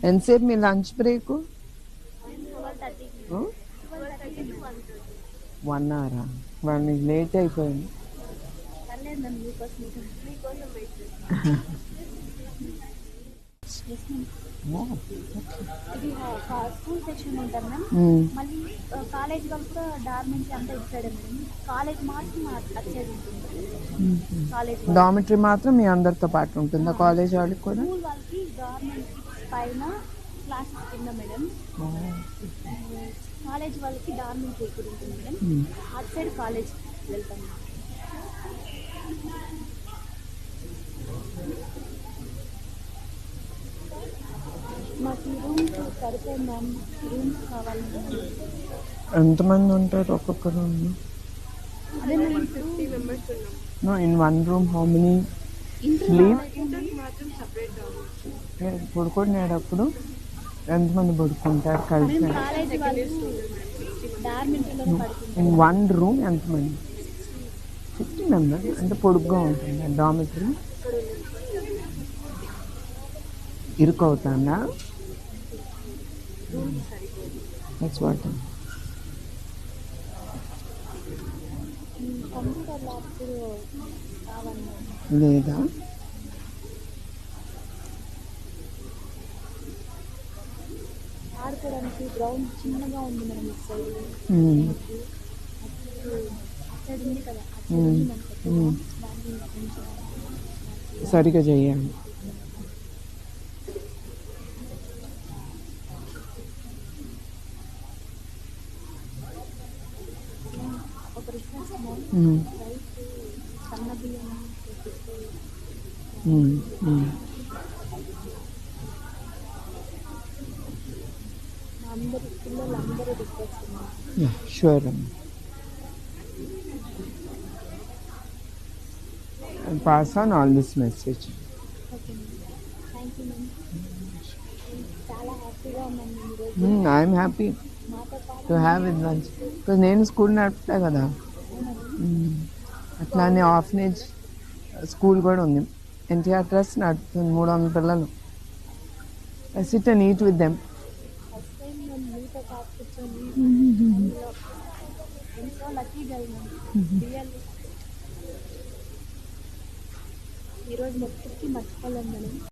ఎంతసేపు మీ lunch break? 1 అవరా? వాళ్ళు లేట్ అయిపోయింది. ఇది స్కూల్ సెక్షన్ ఉంటుంది మ్యామ్. మళ్ళీ కాలేజ్ వాళ్ళు కూడా డార్మెంటరీ అంతా ఇచ్చాడు మేడం. కాలేజ్ మాత్రం అచ్చేది ఉంటుంది. కాలేజ్ డార్మెంటరీ మాత్రం మీ అందరితో పాటు ఉంటుందా కాలేజ్ వాళ్ళకి కూడా? స్కూల్ వాళ్ళకి డార్మెంటరీ పైన క్లాసెస్ కింద మేడం. కాలేజ్ వాళ్ళకి డార్మెంటరీ ఇక్కడ ఉంటుంది మేడం. అటు సైడ్ కాలేజ్ వెళ్తాం. మాకు ఈ రూమ్స్ సరిపోయింది మ్యామ్. రూమ్స్ కావాలి. ఎంతమంది ఉంటారు ఒక్కొక్క రూమ్? అదే మేము 50 మెంబర్స్ ఉన్నాం. No, in one room how many sleep? పడుకునేటప్పుడు ఎంతమంది పడుకుంటారు కలిసి? కాలేజ్ వాళ్ళు డార్మెంటరీలో పడుకుంటారు. ఇన్ వన్ రూమ్ ఎంతమంది? 50 మెంబర్స్. అంటే పొడుగ్గా ఉంటుంది డార్మెంటరీ. ఇరుకు అవుతుందా? That's what. కంప్యూటర్ ల్యాబ్స్ కావాలి లేదా? ఆడుకోవడానికి గ్రౌండ్ చిన్నగా ఉంది మనం ఇటు సైడ్. అక్కడ ఉంది కదా, సరిగా చేయాలి. ఒక రిక్వెస్ట్ మ్యామ్. రైస్ సన్న బియ్యం అందరి పిల్లలు అందరూ request ma'am. Sure. Pass on all this message. Okay ma'am. Thank you ma'am. చాలా హ్యాపీగా ఉన్నాను ఈరోజు. ఐఎమ్ హ్యాపీ మాతో పాటు టు హ్యావ్ విత్ లంచ్. నేను స్కూల్ నడుపుతా కదా, అట్లానే ఆర్ఫనేజ్ స్కూల్ కూడా ఉంది. ఎన్టీఆర్ ట్రస్ట్ నడుపుతుంది. 300 పిల్లలు. I SIT and eat with them. First time నేను మీతో పాటు కూర్చొని ఎంతో లక్కీగా రియల్లీ ఈరోజు మొత్తం మర్చిపోలేము మనం.